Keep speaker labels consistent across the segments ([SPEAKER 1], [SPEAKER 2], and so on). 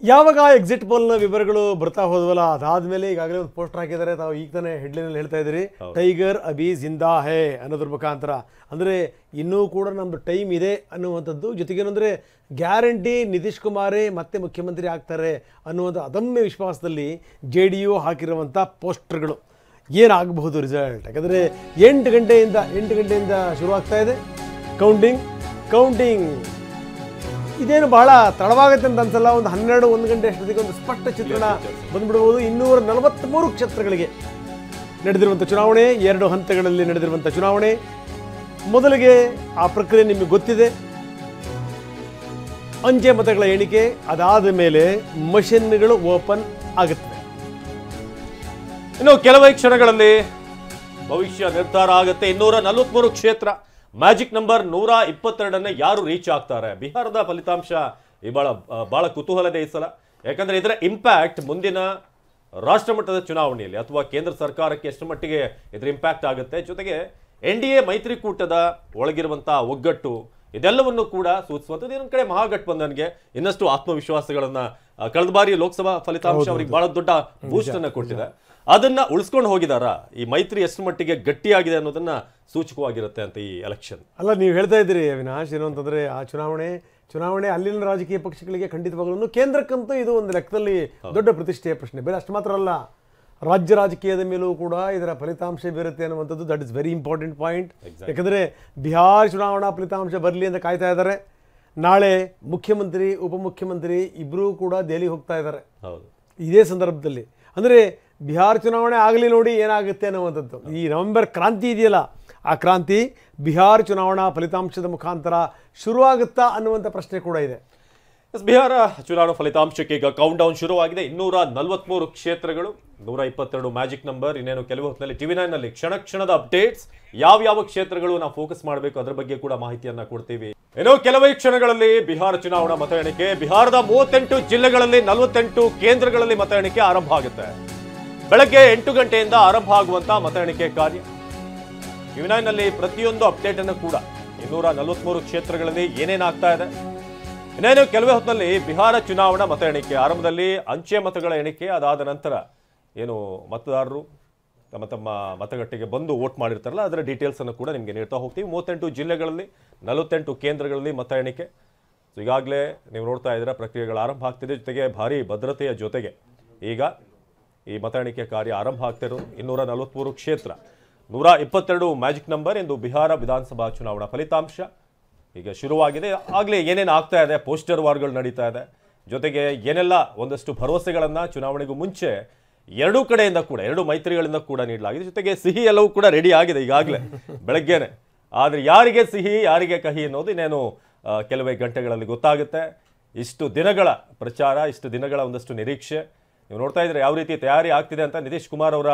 [SPEAKER 1] ಯಾವಾಗ ಎಕ್ಸಿಟ್ ಪೋಲ್ನ ವಿವರಗಳು ಬರ್ತಾ ಹೋದ್ವಲ್ಲ, ಅದಾದ್ಮೇಲೆ ಈಗಾಗಲೇ ಒಂದು ಪೋಸ್ಟರ್ ಹಾಕಿದ್ದಾರೆ. ತಾವು ಈಗ ತಾನೇ ಹೆಡ್ಲೈನಲ್ಲಿ ಹೇಳ್ತಾ ಇದ್ದೀರಿ, ಟೈಗರ್ ಅಭಿ ಜಿಂದಾ ಹೇ ಅನ್ನೋದ್ರ ಮುಖಾಂತರ. ಅಂದರೆ ಇನ್ನೂ ಕೂಡ ನಮ್ಮದು ಟೈಮ್ ಇದೆ ಅನ್ನುವಂಥದ್ದು. ಜೊತೆಗೇನೆಂದರೆ ಗ್ಯಾರಂಟಿ ನಿತೀಶ್ ಕುಮಾರೇ ಮತ್ತೆ ಮುಖ್ಯಮಂತ್ರಿ ಆಗ್ತಾರೆ ಅನ್ನುವಂಥ ಅದಮ್ಯ ವಿಶ್ವಾಸದಲ್ಲಿ JDU ಹಾಕಿರುವಂಥ ಪೋಸ್ಟರ್ಗಳು. ಏನಾಗಬಹುದು ರಿಸಲ್ಟ್? ಯಾಕಂದರೆ 8 ಗಂಟೆಯಿಂದ ಶುರುವಾಗ್ತಾ ಇದೆ ಕೌಂಟಿಂಗ್. ಇದೇನು ಬಹಳ ತಡವಾಗುತ್ತೆ ಅಂತ ಅನ್ಸಲ್ಲ. ಒಂದು 12-1 ಗಂಟೆ ಅಷ್ಟೊತ್ತಿಗೆ ಒಂದು ಸ್ಪಷ್ಟ ಚಿತ್ರಣ ಬಂದ್ಬಿಡ್ಬೋದು. 243 ಕ್ಷೇತ್ರಗಳಿಗೆ ನಡೆದಿರುವಂಥ ಚುನಾವಣೆ, 2 ಹಂತಗಳಲ್ಲಿ ನಡೆದಿರುವಂಥ ಚುನಾವಣೆ. ಮೊದಲಿಗೆ ಆ ಪ್ರಕ್ರಿಯೆ ನಿಮಗೆ ಗೊತ್ತಿದೆ, ಅಂಚೆ ಮತಗಳ ಎಣಿಕೆ. ಅದಾದ ಮೇಲೆ ಮಷಿನ್ಗಳು ಓಪನ್ ಆಗುತ್ತವೆ.
[SPEAKER 2] ಇನ್ನು ಕೆಲವೇ ಕ್ಷಣಗಳಲ್ಲಿ ಭವಿಷ್ಯ ನಿರ್ಧಾರ ಆಗುತ್ತೆ. 243 ಕ್ಷೇತ್ರ, ಮ್ಯಾಜಿಕ್ ನಂಬರ್ 122 ಯಾರು ರೀಚ್ ಆಗ್ತಾರೆ? ಬಿಹಾರದ ಫಲಿತಾಂಶ ಬಹಳ ಕುತೂಹಲದ ಈ ಸಲ. ಯಾಕಂದ್ರೆ ಇದರ ಇಂಪ್ಯಾಕ್ಟ್ ಮುಂದಿನ ರಾಷ್ಟ್ರ ಮಟ್ಟದ ಚುನಾವಣೆಯಲ್ಲಿ ಅಥವಾ ಕೇಂದ್ರ ಸರ್ಕಾರಕ್ಕೆ ಎಷ್ಟು ಮಟ್ಟಿಗೆ ಇದರ ಇಂಪ್ಯಾಕ್ಟ್ ಆಗುತ್ತೆ, ಜೊತೆಗೆ NDA ಮೈತ್ರಿಕೂಟದ ಒಳಗಿರುವಂತಹ ಒಗ್ಗಟ್ಟು, ಇದೆಲ್ಲವನ್ನು ಕೂಡ ಸೂಚಿಸುವಂಥದ್ದು. ಇನ್ನೊಂದು ಕಡೆ ಮಹಾಗಠಬಂಧನ್ಗೆ ಇನ್ನಷ್ಟು ಆತ್ಮವಿಶ್ವಾಸಗಳನ್ನ ಕಳೆದ ಬಾರಿ ಲೋಕಸಭಾ ಫಲಿತಾಂಶ ಅವರಿಗೆ ಬಹಳ ದೊಡ್ಡ ಬೂಸ್ಟ್ ಅನ್ನ ಕೊಟ್ಟಿದೆ. ಅದನ್ನ ಉಳಿಸ್ಕೊಂಡು ಹೋಗಿದಾರ? ಈ ಮೈತ್ರಿ ಎಷ್ಟು ಮಟ್ಟಿಗೆ ಗಟ್ಟಿಯಾಗಿದೆ ಅನ್ನೋದನ್ನ ಸೂಚಕವಾಗಿರುತ್ತೆ ಅಂತ ಈ ಎಲೆಕ್ಷನ್.
[SPEAKER 1] ಅಲ್ಲ, ನೀವು ಹೇಳ್ತಾ ಇದ್ದೀರಿ ಅವಿನಾಶ್, ಏನು ಅಂತಂದ್ರೆ ಆ ಚುನಾವಣೆ ಅಲ್ಲಿನ ರಾಜಕೀಯ ಪಕ್ಷಗಳಿಗೆ ಖಂಡಿತವಾಗಲೂ, ಕೇಂದ್ರಕ್ಕಂತೂ ಇದು ಒಂದು ಲೆಕ್ಕದಲ್ಲಿ ದೊಡ್ಡ ಪ್ರತಿಷ್ಠೆಯ ಪ್ರಶ್ನೆ. ಬೇರೆ ಅಷ್ಟು ಮಾತ್ರ ಅಲ್ಲ, ರಾಜ್ಯ ರಾಜಕೀಯದ ಮೇಲೂ ಕೂಡ ಇದರ ಫಲಿತಾಂಶ ಬೀರುತ್ತೆ ಅನ್ನುವಂಥದ್ದು that is very important point. ಯಾಕಂದರೆ ಬಿಹಾರ ಚುನಾವಣಾ ಫಲಿತಾಂಶ ಬರಲಿ ಅಂತ ಕಾಯ್ತಾ ಇದ್ದಾರೆ. ನಾಳೆ ಮುಖ್ಯಮಂತ್ರಿ ಉಪಮುಖ್ಯಮಂತ್ರಿ ಇಬ್ಬರೂ ಕೂಡ ದೆಹಲಿ ಹೋಗ್ತಾ ಇದ್ದಾರೆ ಇದೇ ಸಂದರ್ಭದಲ್ಲಿ. ಅಂದರೆ ಬಿಹಾರ ಚುನಾವಣೆ ಆಗಲಿ, ನೋಡಿ ಏನಾಗುತ್ತೆ ಅನ್ನುವಂಥದ್ದು. ಈ ನವೆಂಬರ್ ಕ್ರಾಂತಿ ಇದೆಯಲ್ಲ, ಆ ಕ್ರಾಂತಿ ಬಿಹಾರ ಚುನಾವಣಾ ಫಲಿತಾಂಶದ ಮುಖಾಂತರ ಶುರುವಾಗುತ್ತಾ ಅನ್ನುವಂಥ ಪ್ರಶ್ನೆ ಕೂಡ ಇದೆ.
[SPEAKER 2] ಬಿಹಾರ ಚುನಾವಣಾ ಫಲಿತಾಂಶಕ್ಕೆ ಈಗ ಕೌಂಟ್ ಡೌನ್ ಶುರುವಾಗಿದೆ. 243 ಕ್ಷೇತ್ರಗಳು, 122 ಮ್ಯಾಜಿಕ್ ನಂಬರ್. ಇನ್ನೇನು ಕೆಲವು ಹೊತ್ತಿನಲ್ಲಿ TV9 ನಲ್ಲಿ ಕ್ಷಣದ ಅಪ್ಡೇಟ್ಸ್, ಯಾವ ಕ್ಷೇತ್ರಗಳು ನಾವು ಫೋಕಸ್ ಮಾಡಬೇಕು ಅದರ ಬಗ್ಗೆ ಕೂಡ ಮಾಹಿತಿಯನ್ನ ಕೊಡ್ತೀವಿ. ಏನೋ ಕೆಲವೇ ಕ್ಷಣಗಳಲ್ಲಿ ಬಿಹಾರ ಚುನಾವಣಾ ಮತ ಎಣಿಕೆ. ಬಿಹಾರದ 38 ಜಿಲ್ಲೆಗಳಲ್ಲಿ 48 ಕೇಂದ್ರಗಳಲ್ಲಿ ಮತ ಎಣಿಕೆ ಆರಂಭ ಆಗುತ್ತೆ. ಬೆಳಗ್ಗೆ 8 ಗಂಟೆಯಿಂದ ಆರಂಭ ಆಗುವಂತಹ ಮತ ಎಣಿಕೆ ಕಾರ್ಯ. TV9 ನಲ್ಲಿ ಪ್ರತಿಯೊಂದು ಅಪ್ಡೇಟ್ ಅನ್ನು ಕೂಡ 243 ಕ್ಷೇತ್ರಗಳಲ್ಲಿ ಏನೇನಾಗ್ತಾ ಇದೆ. ಇನ್ನೇನು ಕೆಲವೇ ಹೊತ್ತಿನಲ್ಲಿ ಬಿಹಾರ ಚುನಾವಣಾ ಮತ ಎಣಿಕೆ. ಆರಂಭದಲ್ಲಿ ಅಂಚೆ ಮತಗಳ ಎಣಿಕೆ, ಅದಾದ ನಂತರ ಏನು ಮತದಾರರು ತಮ್ಮ ಮತಗಟ್ಟೆಗೆ ಬಂದು ವೋಟ್ ಮಾಡಿರ್ತಾರಲ್ಲ ಅದರ ಡೀಟೇಲ್ಸ್ ಅನ್ನು ಕೂಡ ನಿಮಗೆ ನೀಡ್ತಾ ಹೋಗ್ತೀವಿ. 38 ಜಿಲ್ಲೆಗಳಲ್ಲಿ 48 ಕೇಂದ್ರಗಳಲ್ಲಿ ಮತ ಎಣಿಕೆ. ಸೊ ಈಗಾಗಲೇ ನೀವು ನೋಡ್ತಾ ಇದ್ದೀರಾ, ಪ್ರಕ್ರಿಯೆಗಳು ಆರಂಭ ಆಗ್ತಿದೆ. ಜೊತೆಗೆ ಭಾರಿ ಭದ್ರತೆಯ ಜೊತೆಗೆ ಈಗ ಈ ಮತ ಎಣಿಕೆ ಕಾರ್ಯ ಆರಂಭ ಆಗ್ತಿರೋದು. 243 ಕ್ಷೇತ್ರ, 122 ಮ್ಯಾಜಿಕ್ ನಂಬರ್ ಎಂದು ಬಿಹಾರ ವಿಧಾನಸಭಾ ಚುನಾವಣಾ ಫಲಿತಾಂಶ ಈಗ ಶುರುವಾಗಿದೆ. ಆಗಲೇ ಏನೇನು ಆಗ್ತಾ ಇದೆ, ಪೋಸ್ಟರ್ ವಾರ್ಗಳು ನಡೀತಾ ಇದೆ. ಜೊತೆಗೆ ಏನೆಲ್ಲ ಒಂದಷ್ಟು ಭರವಸೆಗಳನ್ನ ಚುನಾವಣೆಗೂ ಮುಂಚೆ ಎರಡೂ ಕಡೆಯಿಂದ ಕೂಡ, 2 ಮೈತ್ರಿಗಳಿಂದ ಕೂಡ ನೀಡಲಾಗಿದೆ. ಜೊತೆಗೆ ಸಿಹಿ ಎಲ್ಲವೂ ಕೂಡ ರೆಡಿ ಆಗಿದೆ ಈಗಾಗಲೇ ಬೆಳಗ್ಗೆನೆ. ಆದರೆ ಯಾರಿಗೆ ಸಿಹಿ ಯಾರಿಗೆ ಕಹಿ ಅನ್ನೋದು ಇನ್ನೇನು ಕೆಲವೇ ಗಂಟೆಗಳಲ್ಲಿ ಗೊತ್ತಾಗುತ್ತೆ. ಇಷ್ಟು ದಿನಗಳ ಪ್ರಚಾರ, ಇಷ್ಟು ದಿನಗಳ ಒಂದಷ್ಟು ನಿರೀಕ್ಷೆ ನೀವು ನೋಡ್ತಾ ಇದ್ರೆ ಯಾವ ರೀತಿ ತಯಾರಿ ಆಗ್ತಿದೆ ಅಂತ. ನಿತೀಶ್ ಕುಮಾರ್ ಅವರ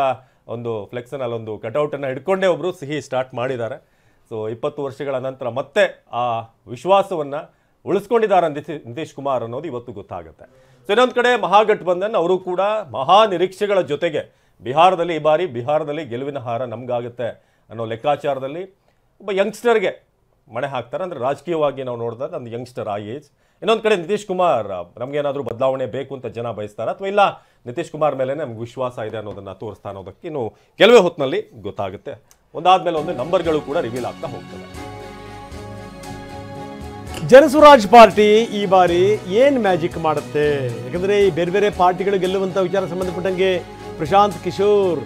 [SPEAKER 2] ಒಂದು ಫ್ಲೆಕ್ಸನ್ ಅಲ್ಲೊಂದು ಕಟೌಟ್ ಅನ್ನ ಹಿಡ್ಕೊಂಡೇ ಒಬ್ರು ಸಿಹಿ ಸ್ಟಾರ್ಟ್ ಮಾಡಿದ್ದಾರೆ. ಸೊ 20 ವರ್ಷಗಳ ನಂತರ ಮತ್ತೆ ಆ ವಿಶ್ವಾಸವನ್ನ ಉಳಿಸ್ಕೊಂಡಿದ್ದಾರೆ ನಿತೀಶ್ ಕುಮಾರ್ ಅನ್ನೋದು ಇವತ್ತು ಗೊತ್ತಾಗುತ್ತೆ. ಸೊ ಇನ್ನೊಂದು ಕಡೆ ಮಹಾಗಠಬಂಧನ್ ಅವರು ಕೂಡ ಮಹಾ ನಿರೀಕ್ಷೆಗಳ ಜೊತೆಗೆ ಈ ಬಾರಿ ಬಿಹಾರದಲ್ಲಿ ಗೆಲುವಿನ ಹಾರ ನಮ್ಗಾಗುತ್ತೆ ಅನ್ನೋ ಲೆಕ್ಕಾಚಾರದಲ್ಲಿ ಒಬ್ಬ ಯಂಗ್ಸ್ಟರ್ಗೆ ಮಣೆ ಹಾಕ್ತಾರೆ. ಅಂದ್ರೆ ರಾಜಕೀಯವಾಗಿ ನಾವು ನೋಡಿದಾಗ ಒಂದು ಯಂಗ್ಸ್ಟರ್ ಆ ಏಜ್. ಇನ್ನೊಂದು ಕಡೆ ನಿತೀಶ್ ಕುಮಾರ್, ನಮ್ಗೇನಾದ್ರೂ ಬದಲಾವಣೆ ಬೇಕು ಅಂತ ಜನ ಬಯಸ್ತಾರೆ ಅಥವಾ ಇಲ್ಲ ನಿತೀಶ್ ಕುಮಾರ್ ಮೇಲೆ ನಮ್ಗೆ ವಿಶ್ವಾಸ ಇದೆ ಅನ್ನೋದನ್ನ ತೋರಿಸ್ತಾ ಅನ್ನೋದಕ್ಕೆ ಇನ್ನು ಕೆಲವೇ ಹೊತ್ತಿನಲ್ಲಿ ಗೊತ್ತಾಗುತ್ತೆ. ಒಂದಾದ್ಮೇಲೆ ಒಂದು ನಂಬರ್ಗಳು ಕೂಡ ರಿವೀಲ್ ಆಗ್ತಾ ಹೋಗ್ತವೆ.
[SPEAKER 1] ಜನಸುರಾಜ್ ಪಾರ್ಟಿ ಈ ಬಾರಿ ಏನ್ ಮ್ಯಾಜಿಕ್ ಮಾಡುತ್ತೆ? ಯಾಕಂದ್ರೆ ಈ ಬೇರೆ ಬೇರೆ ಪಾರ್ಟಿಗಳು ಗೆಲ್ಲುವಂತ ವಿಚಾರ ಸಂಬಂಧಪಟ್ಟಂಗೆ ಪ್ರಶಾಂತ್ ಕಿಶೋರ್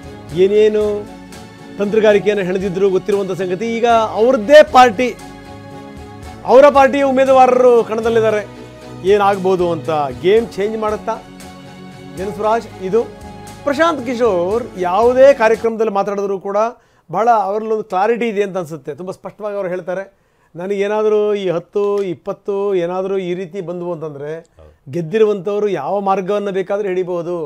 [SPEAKER 1] ಏನೇನು ತಂತ್ರಗಾರಿಕೆಯನ್ನು ಹೆಣೆದಿದ್ರು ಗೊತ್ತಿರುವಂತ ಸಂಗತಿ. ಈಗ ಅವರದ್ದೇ ಪಾರ್ಟಿ, ಅವರ ಪಾರ್ಟಿಯ ಉಮೇದುವಾರರು ಕಣದಲ್ಲಿದ್ದಾರೆ. ಏನಾಗ್ಬೋದು ಅಂತ ಗೇಮ್ ಚೇಂಜ್ ಮಾಡುತ್ತಾ ಜನಸುರಾಜ್? ಇದು ಪ್ರಶಾಂತ್ ಕಿಶೋರ್ ಯಾವುದೇ ಕಾರ್ಯಕ್ರಮದಲ್ಲಿ ಮಾತಾಡಿದ್ರು ಕೂಡ ಬಹಳ ಅವರಲ್ಲೊಂದು ಕ್ಲಾರಿಟಿ ಇದೆ ಅಂತ ಅನಿಸುತ್ತೆ. ತುಂಬ ಸ್ಪಷ್ಟವಾಗಿ ಅವರು ಹೇಳ್ತಾರೆ, ನನಗೇನಾದರೂ ಈ 10-20 ಏನಾದರೂ ಈ ರೀತಿ ಬಂದವು ಅಂತಂದರೆ ಗೆದ್ದಿರುವಂಥವ್ರು ಯಾವ ಮಾರ್ಗವನ್ನು ಬೇಕಾದರೂ ಹಿಡಿಬಹುದು,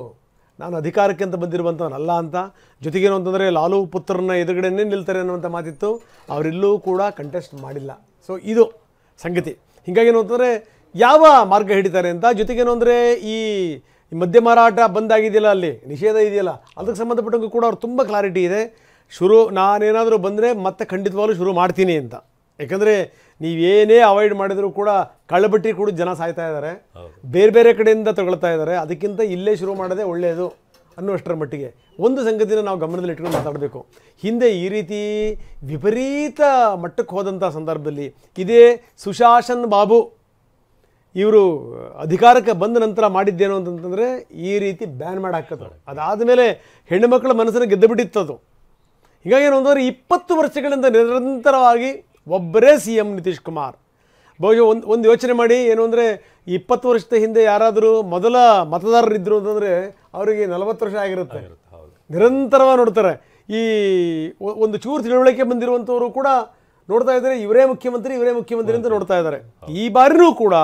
[SPEAKER 1] ನಾನು ಅಧಿಕಾರಕ್ಕೆ ಅಂತ ಬಂದಿರುವಂಥವನಲ್ಲ ಅಂತ. ಜೊತೆಗೇನು ಅಂತಂದರೆ ಲಾಲು ಪುತ್ರನ ಎದುರುಗಡೆನೇ ನಿಲ್ತಾರೆ ಅನ್ನುವಂಥ ಮಾತಿತ್ತು. ಅವರೆಲ್ಲೂ ಕೂಡ ಕಂಟೆಸ್ಟ್ ಮಾಡಿಲ್ಲ. ಸೊ ಇದು ಸಂಗತಿ. ಹೀಗಾಗೇನು ಅಂತಂದರೆ ಯಾವ ಮಾರ್ಗ ಹಿಡಿತಾರೆ ಅಂತ. ಜೊತೆಗೇನು ಅಂದರೆ ಈ ಮದ್ಯ ಮಾರಾಟ ಬಂದಾಗಿದೆಯಲ್ಲ, ಅಲ್ಲಿ ನಿಷೇಧ ಇದೆಯಲ್ಲ, ಅದಕ್ಕೆ ಸಂಬಂಧಪಟ್ಟಂಗೂ ಕೂಡ ಅವ್ರು ತುಂಬ ಕ್ಲಾರಿಟಿ ಇದೆ. ನಾನೇನಾದರೂ ಬಂದರೆ ಮತ್ತೆ ಖಂಡಿತವಾಗ್ಲೂ ಶುರು ಮಾಡ್ತೀನಿ ಅಂತ. ಯಾಕಂದರೆ ನೀವೇನೇ ಅವಾಯ್ಡ್ ಮಾಡಿದರೂ ಕೂಡ ಕಳ್ಳಬಟ್ಟಿ ಕೂಡ ಜನ ಸಾಯ್ತಾ ಇದ್ದಾರೆ, ಬೇರೆ ಬೇರೆ ಕಡೆಯಿಂದ ತಗೊಳ್ತಾ ಇದ್ದಾರೆ. ಅದಕ್ಕಿಂತ ಇಲ್ಲೇ ಶುರು ಮಾಡೋದೇ ಒಳ್ಳೆಯದು ಅನ್ನುವಷ್ಟರ ಮಟ್ಟಿಗೆ ಒಂದು ಸಂಗತಿನ ನಾವು ಗಮನದಲ್ಲಿ ಇಟ್ಕೊಂಡು ಮಾತಾಡಬೇಕು. ಹಿಂದೆ ಈ ರೀತಿ ವಿಪರೀತ ಮಟ್ಟಕ್ಕೆ ಹೋದಂಥ ಸಂದರ್ಭದಲ್ಲಿ ಇದೇ ಸುಶಾಸನ್ ಬಾಬು ಇವರು ಅಧಿಕಾರಕ್ಕೆ ಬಂದ ನಂತರ ಮಾಡಿದ್ದೇನು ಅಂತಂತಂದರೆ ಈ ರೀತಿ ಬ್ಯಾನ್ ಮಾಡಿ ಹಾಕಿದ್ರು. ಅದಾದಮೇಲೆ ಹೆಣ್ಣುಮಕ್ಕಳ ಮನಸ್ಸನ್ನು ಗೆದ್ದು ಬಿಟ್ಟಿತ್ತದು. ಹೀಗಾಗಿ ಏನು ಅಂದರೆ 20 ವರ್ಷಗಳಿಂದ ನಿರಂತರವಾಗಿ ಒಬ್ಬರೇ CM ನಿತೀಶ್ ಕುಮಾರ್. ಬಹುಶಃ ಒಂದು ಯೋಚನೆ ಮಾಡಿ, ಏನು ಅಂದರೆ 20 ವರ್ಷದ ಹಿಂದೆ ಯಾರಾದರೂ ಮೊದಲ ಮತದಾರರಿದ್ದರು ಅಂತಂದರೆ ಅವರಿಗೆ 40 ವರ್ಷ ಆಗಿರುತ್ತೆ. ನಿರಂತರವಾಗಿ ನೋಡ್ತಾರೆ. ಈ ಒಂದು ಚೂರು ತಿಳುವಳಿಕೆ ಬಂದಿರುವಂಥವರು ಕೂಡ ನೋಡ್ತಾ ಇದ್ದಾರೆ, ಇವರೇ ಮುಖ್ಯಮಂತ್ರಿ ಅಂತ ನೋಡ್ತಾ ಇದ್ದಾರೆ. ಈ ಬಾರಿನೂ ಕೂಡ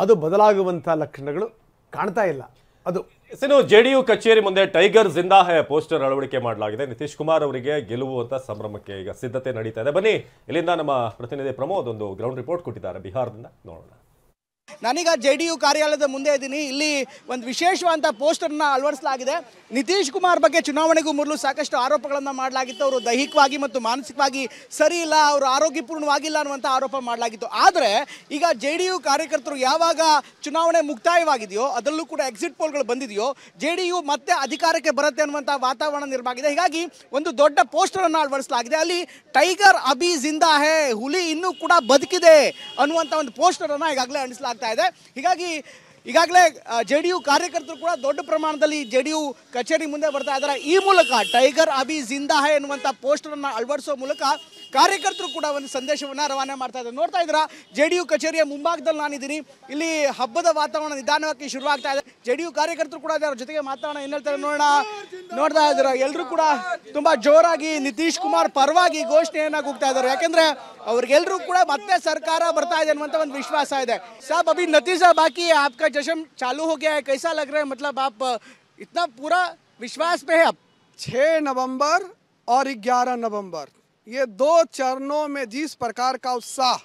[SPEAKER 1] ಅದು ಬದಲಾಗುವಂಥ ಲಕ್ಷಣಗಳು ಕಾಣ್ತಾ ಇಲ್ಲ. ಅದು
[SPEAKER 2] ಇನ್ನು JDU ಕಚೇರಿ ಮುಂದೆ ಟೈಗರ್ ಜಿಂದಾ ಹೈ ಪೋಸ್ಟರ್ ಅಳವಡಿಕೆ ಮಾಡಲಾಗಿದೆ. ನಿತೀಶ್ ಕುಮಾರ್ ಅವರಿಗೆ ಗೆಲುವು ಅಂತ ಸಂಭ್ರಮಕ್ಕೆ ಈಗ ಸಿದ್ಧತೆ ನಡೀತಾ ಇದೆ. ಬನ್ನಿ, ಇಲ್ಲಿಂದ ನಮ್ಮ ಪ್ರತಿನಿಧಿ ಪ್ರಮೋದ್ ಒಂದು ಗ್ರೌಂಡ್ ರಿಪೋರ್ಟ್ ಕೊಟ್ಟಿದ್ದಾರೆ ಬಿಹಾರದಿಂದ, ನೋಡೋಣ.
[SPEAKER 3] ನಾನೀಗ JDU ಕಾರ್ಯಾಲಯದ ಮುಂದೆ ಇದ್ದೀನಿ. ಇಲ್ಲಿ ಒಂದು ವಿಶೇಷವಾದ ಪೋಸ್ಟರ್ನ ಅಳವಡಿಸಲಾಗಿದೆ. ನಿತೀಶ್ ಕುಮಾರ್ ಬಗ್ಗೆ ಚುನಾವಣೆಗೂ ಮೊದಲು ಸಾಕಷ್ಟು ಆರೋಪಗಳನ್ನು ಮಾಡಲಾಗಿತ್ತು. ಅವರು ದೈಹಿಕವಾಗಿ ಮತ್ತು ಮಾನಸಿಕವಾಗಿ ಸರಿ ಇಲ್ಲ, ಅವರು ಆರೋಗ್ಯಪೂರ್ಣವಾಗಿಲ್ಲ ಅನ್ನುವಂಥ ಆರೋಪ ಮಾಡಲಾಗಿತ್ತು. ಆದರೆ ಈಗ JDU ಕಾರ್ಯಕರ್ತರು ಯಾವಾಗ ಚುನಾವಣೆ ಮುಕ್ತಾಯವಾಗಿದೆಯೋ, ಅದರಲ್ಲೂ ಕೂಡ ಎಕ್ಸಿಟ್ ಪೋಲ್ಗಳು ಬಂದಿದೆಯೋ, JDU ಮತ್ತೆ ಅಧಿಕಾರಕ್ಕೆ ಬರುತ್ತೆ ಅನ್ನುವಂಥ ವಾತಾವರಣ ನಿರ್ಮಾಗಿದೆ. ಹೀಗಾಗಿ ಒಂದು ದೊಡ್ಡ ಪೋಸ್ಟರನ್ನು ಅಳವಡಿಸಲಾಗಿದೆ. ಅಲ್ಲಿ ಟೈಗರ್ ಅಭಿ ಜಿಂದಾ ಹೇ, ಹುಲಿ ಇನ್ನೂ ಕೂಡ ಬದುಕಿದೆ ಅನ್ನುವಂಥ ಒಂದು ಪೋಸ್ಟರನ್ನು ಈಗಾಗಲೇ ಅಂಟಿಸಲಾಗಿದೆ ಇದೆ. ಹೀಗಾಗಿ ಈಗಾಗಲೇ JDU ಕಾರ್ಯಕರ್ತರು ಕೂಡ ದೊಡ್ಡ ಪ್ರಮಾಣದಲ್ಲಿ JDU ಕಚೇರಿ ಮುಂದೆ ಬರ್ತಾ ಇದ್ದಾರೆ. ಈ ಮೂಲಕ ಟೈಗರ್ ಅಭಿ ಜಿಂದಾ ಹೈ ಎನ್ನುವಂಥ ಪೋಸ್ಟರನ್ನು ಅಳವಡಿಸೋ ಮೂಲಕ ಕಾರ್ಯಕರ್ತರು ಕೂಡ ಒಂದು ಸಂದೇಶವನ್ನು ರವಾನೆ ಮಾಡ್ತಾ ಇದ್ದಾರೆ. ನೋಡ್ತಾ ಇದ್ದೀರಾ, JDU ಕಚೇರಿಯ ಮುಂಭಾಗದಲ್ಲಿ ನಾನಿದ್ದೀನಿ. ಇಲ್ಲಿ ಹಬ್ಬದ ವಾತಾವರಣ ನಿಧಾನವಾಗಿ ಶುರುವಾಗ್ತಾ ಇದೆ. JDU ಕಾರ್ಯಕರ್ತರು ಕೂಡ ಅದರ ಜೊತೆಗೆ ಮಾತಾಡೋಣ, ಏನು ಹೇಳ್ತಾರೆ ನೋಡೋಣ. ನೋಡ್ತಾ ಇದ್ದೀರಾ, ಎಲ್ಲರೂ ಕೂಡ ತುಂಬಾ ಜೋರಾಗಿ ನಿತೀಶ್ ಕುಮಾರ್ ಪರವಾಗಿ ಘೋಷಣೆಯನ್ನ ಕೂಗ್ತಾ ಇದ್ದಾರೆ. ಯಾಕೆಂದ್ರೆ ಅವ್ರಿಗೆಲ್ಲರೂ ಕೂಡ ಮತ್ತೆ ಸರ್ಕಾರ ಬರ್ತಾ ಇದೆ ಅನ್ನುವಂಥ ಒಂದು ವಿಶ್ವಾಸ ಇದೆ. ಸಾಬ್ ಅಭಿ ನತೀಜಾ ಬಾಕಿ है, आपका जश्न चालू हो गया है, कैसा लग रहा है? मतलब आप इतना पूरा विश्वास पे है? अब
[SPEAKER 4] 6 नवंबर और 11 नवंबर ये 2 चरणों में जिस प्रकार का उत्साह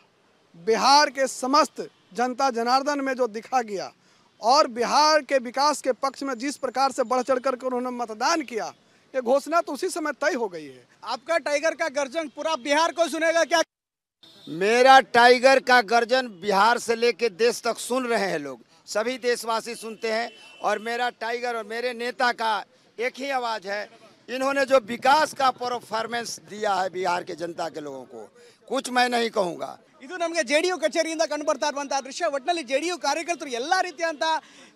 [SPEAKER 4] बिहार के समस्त जनता जनार्दन में जो दिखा गया और बिहार के विकास के पक्ष में जिस प्रकार से बढ़ चढ़ कर उन्होंने मतदान किया, ये घोषणा तो उसी समय तय हो गई है.
[SPEAKER 3] आपका टाइगर का गर्जन पूरा बिहार को सुनेगा क्या?
[SPEAKER 5] मेरा टाइगर का गर्जन बिहार से लेके देश तक सुन रहे हैं लोग, सभी देशवासी सुनते हैं. और मेरा टाइगर और मेरे नेता का एक ही आवाज़ है. इन्होंने जो विकास का परफॉर्मेंस दिया है बिहार के जनता के लोगों को, कुछ मैं नहीं कहूँगा.
[SPEAKER 3] ಇದು ನಮಗೆ JDU ಕಚೇರಿಯಿಂದ ಕಂಡು ಬರ್ತಾ ಇರುವಂತಹ ದೃಶ್ಯ. ಒಟ್ಟಿನಲ್ಲಿ JDU ಕಾರ್ಯಕರ್ತರು ಎಲ್ಲ ರೀತಿಯಂತ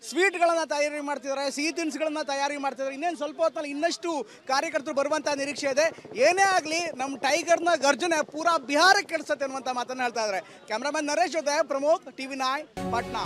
[SPEAKER 3] ಸ್ವೀಟ್ಗಳನ್ನು ತಯಾರಿ ಮಾಡ್ತಿದ್ದಾರೆ, ಸಿಹಿ ತಿನಿಸುಗಳನ್ನು ತಯಾರಿ ಮಾಡ್ತಿದ್ದಾರೆ. ಇನ್ನೇನು ಸ್ವಲ್ಪ ಹೊತ್ತಿನಲ್ಲಿ ಇನ್ನಷ್ಟು ಕಾರ್ಯಕರ್ತರು ಬರುವಂತಹ ನಿರೀಕ್ಷೆ ಇದೆ. ಏನೇ ಆಗಲಿ ನಮ್ಮ ಟೈಗರ್ನ ಗರ್ಜನೆ ಪೂರಾ ಬಿಹಾರಕ್ಕೆ ಕೆಡಿಸುತ್ತೆ ಅನ್ನುವಂಥ ಮಾತನ್ನು ಹೇಳ್ತಾ ಇದ್ದಾರೆ. ಕ್ಯಾಮ್ರಾಮನ್ ನರೇಶ್ ಜೊತೆ ಪ್ರಮೋದ್, TV9 ಪಾಟ್ನಾ.